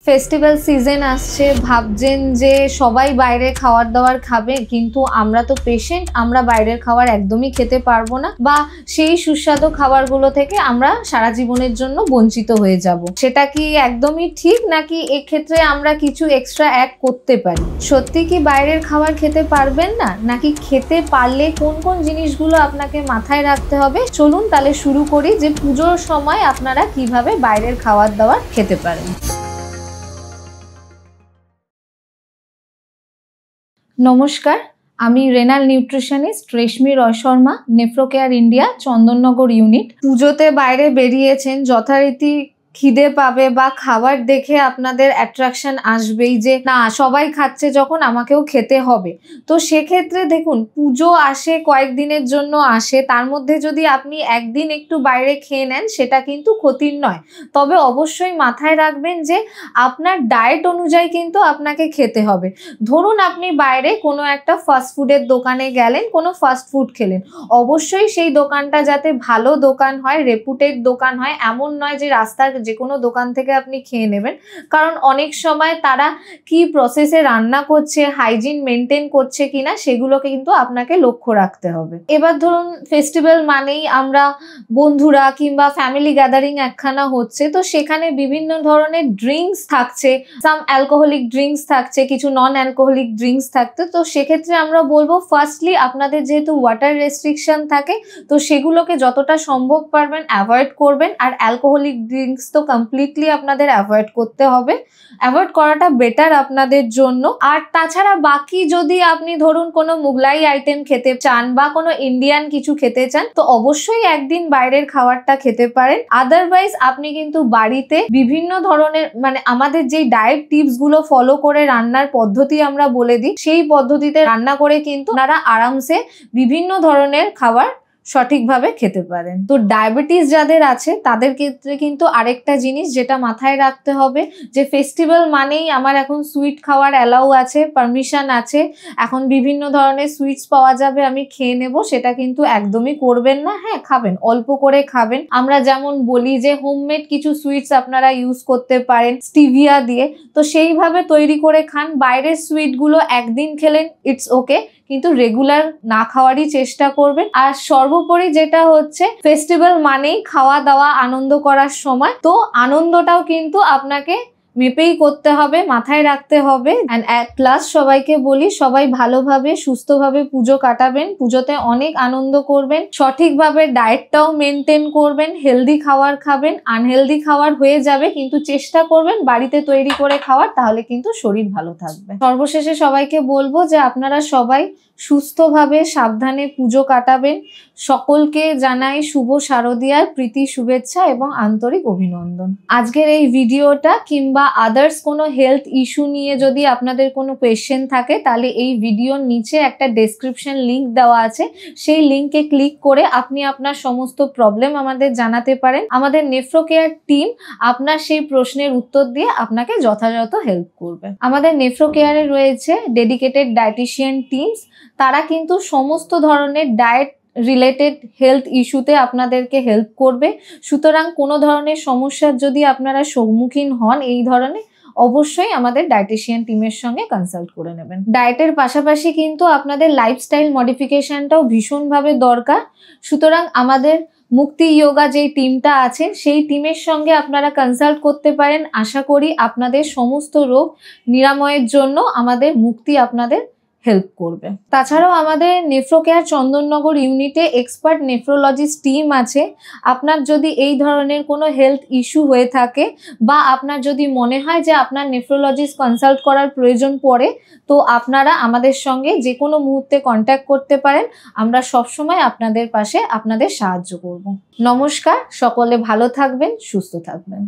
Festival season আসছে, ভাবছেন যে সবাই বাইরে খাবার দাবার খাবে, কিন্তু আমরা তো পেশেন্ট, আমরা বাইরের খাবার একদমই খেতে পারবো না, বা সেই সুস্বাদু খাবারগুলো থেকে আমরা সারা জীবনের জন্য বঞ্চিত হয়ে যাব। সেটা কি একদমই ঠিক, নাকি এক্ষেত্রে আমরা কিছু এক্সট্রা অ্যাড করতে পারি? সত্যি কি বাইরের খাবার খেতে পারবেন না, নাকি খেতে পারলে কোন কোন জিনিসগুলো আপনাকে মাথায় রাখতে হবে? চলুন তাহলে শুরু করি যে পুজোর সময় আপনারা কিভাবে বাইরের খাবার দাবার খেতে পারেন। নমস্কার, আমি renal nutritionist Reshmi Roy Sharma, Nephrocare India, Chandannagar unit. পুজোতে বাইরে বেরিয়েছেন, যথারীতি খিদে পাবে বা খাবার দেখে আপনাদের অ্যাট্রাকশন আসবেই যে না সবাই খাচ্ছে যখন আমাকেও খেতে হবে। তো সেক্ষেত্রে দেখুন, পুজো আসে কয়েকদিনের জন্য আসে, তার মধ্যে যদি আপনি একদিন একটু বাইরে খেয়ে নেন সেটা কিন্তু ক্ষতির নয়। তবে অবশ্যই মাথায় রাখবেন যে আপনার ডায়েট অনুযায়ী কিন্তু আপনাকে খেতে হবে। ধরুন আপনি বাইরে কোনো একটা ফাস্ট ফুডের দোকানে গেলেন, কোনো ফাস্ট ফুড খেলেন, অবশ্যই সেই দোকানটা যাতে ভালো দোকান হয়, রেপুটেড দোকান হয়। এমন নয় যে রাস্তার যে কোনো দোকান থেকে আপনি খেয়ে নেবেন, কারণ অনেক সময় তারা কি প্রসেসে রান্না করছে, হাইজিন মেনটেন করছে কিনা, সেগুলোকে কিন্তু আপনাকে লক্ষ্য রাখতে হবে। এবার ধরুন ফেস্টিভ্যাল মানেই আমরা বন্ধুরা কিংবা ফ্যামিলি গ্যাদারিং একখানা হচ্ছে, তো সেখানে বিভিন্ন ধরনের ড্রিঙ্কস থাকছে, সাম অ্যালকোহলিক ড্রিঙ্কস থাকছে, কিছু নন অ্যালকোহলিক ড্রিঙ্কস থাকতে। তো সেক্ষেত্রে আমরা বলবো ফার্স্টলি আপনাদের যেহেতু ওয়াটার রেস্ট্রিকশন থাকে, তো সেগুলোকে যতটা সম্ভব পারবেন অ্যাভয়েড করবেন। আর অ্যালকোহলিক ড্রিঙ্কস তো কমপ্লিটলি আপনাদের অ্যাভয়েড করতে হবে, অ্যাভয়েড করাটা বেটার আপনাদের জন্য। আর তাছাড়া বাকি যদি আপনি ধরুন কোনো মুঘলাই আইটেম খেতে চান বা কোনো ইন্ডিয়ান কিছু খেতে চান, তো অবশ্যই একদিন বাইরের খাবারটা খেতে পারেন। আদারওয়াইজ আপনি কিন্তু বাড়িতে বিভিন্ন ধরনের আমাদের যে ডায়েট টিপস গুলো ফলো করে রান্নার পদ্ধতি আমরা বলে দিই, সেই পদ্ধতিতে রান্না করে কিন্তু আপনারা আরামসে বিভিন্ন ধরনের খাবার সঠিকভাবে খেতে পারেন। তো ডায়াবেটিস যাদের আছে তাদের ক্ষেত্রে কিন্তু আরেকটা জিনিস যেটা মাথায় রাখতে হবে, যে ফেস্টিভ্যাল মানেই আমার এখন সুইট খাওয়ার অ্যালাউ আছে, পারমিশন আছে, এখন বিভিন্ন ধরনের সুইটস পাওয়া যাবে, আমি খেয়ে নেব, সেটা কিন্তু একদমই করবেন না। হ্যাঁ খাবেন, অল্প করে খাবেন। আমরা যেমন বলি যে হোমমেড কিছু সুইটস আপনারা ইউজ করতে পারেন স্টিভিয়া দিয়ে, তো সেইভাবে তৈরি করে খান। বাইরের সুইটগুলো একদিন খেলেন, ইটস ওকে, কিন্তু রেগুলার না খাওয়ারই চেষ্টা করবেন। আর সর্বোপরি যেটা হচ্ছে, ফেস্টিভ্যাল মানেই খাওয়া দাওয়া আনন্দ করার সময়, তো আনন্দটাও কিন্তু আপনাকে মেপেই করতে হবে, মাথায় রাখতে হবে। অ্যান্ড প্লাস সবাইকে বলি, সবাই ভালোভাবে সুস্থভাবে পুজো কাটাবেন, পুজোতে অনেক আনন্দ করবেন, সঠিকভাবে ডায়েটটাও মেনটেন করবেন, হেলদি খাবার খাবেন। আনহেলদি খাবার হয়ে যাবে, কিন্তু চেষ্টা করবেন বাড়িতে তৈরি করে খাওয়ার, তাহলে কিন্তু শরীর ভালো থাকবে। সর্বশেষে সবাইকে বলবো যে আপনারা সবাই সুস্থভাবে সাবধানে পুজো কাটাবেন। সকলকে জানাই শুভ শারদীয়ার প্রীতি শুভেচ্ছা এবং আন্তরিক অভিনন্দন। আজকের এই ভিডিওটা কিংবা আদার্স কোনো হেলথ ইস্যু নিয়ে যদি আপনাদের কোনো কোয়েশ্চেন থাকে, তাহলে এই ভিডিওর নিচে একটা ডেসক্রিপশন লিংক দেওয়া আছে, সেই লিংকে ক্লিক করে আপনি আপনার সমস্ত প্রবলেম আমাদের জানাতে পারেন। আমাদের নেফ্রোকেয়ার টিম আপনার সেই প্রশ্নের উত্তর দিয়ে আপনাকে যথাযথ হেল্প করবে। আমাদের নেফ্রোকেয়ারে রয়েছে ডেডিকেটেড ডায়েটিশিয়ান টিমস, তারা কিন্তু সমস্ত ধরনের ডায়েট রিলেটেড হেলথ ইস্যুতে আপনাদেরকে হেল্প করবে। সুতরাং কোনো ধরনের সমস্যার যদি আপনারা সম্মুখীন হন এই ধরনের, অবশ্যই আমাদের ডায়েটিশিয়ান টিমের সঙ্গে কনসাল্ট করে নেবেন। ডায়েটের পাশাপাশি কিন্তু আপনাদের লাইফস্টাইল মডিফিকেশনটাও ভীষণভাবে দরকার। সুতরাং আমাদের মুক্তি যোগা যেই টিমটা আছে, সেই টিমের সঙ্গে আপনারা কনসাল্ট করতে পারেন। আশা করি আপনাদের সমস্ত রোগ নিরাময়ের জন্য আমাদের মুক্তি আপনাদের হেল্প করবে। তাছাড়াও আমাদের নেফ্রোকেয়ার চন্দননগর ইউনিটে এক্সপার্ট নেফ্রোলজিস্ট টিম আছে। আপনার যদি এই ধরনের কোনো হেলথ ইস্যু হয়ে থাকে, বা আপনার যদি মনে হয় যে আপনার নেফ্রোলজিস্ট কনসাল্ট করার প্রয়োজন পড়ে, তো আপনারা আমাদের সঙ্গে যে কোনো মুহূর্তে কন্ট্যাক্ট করতে পারেন। আমরা সবসময় আপনাদের পাশে আপনাদের সাহায্য করব। নমস্কার, সকলে ভালো থাকবেন, সুস্থ থাকবেন।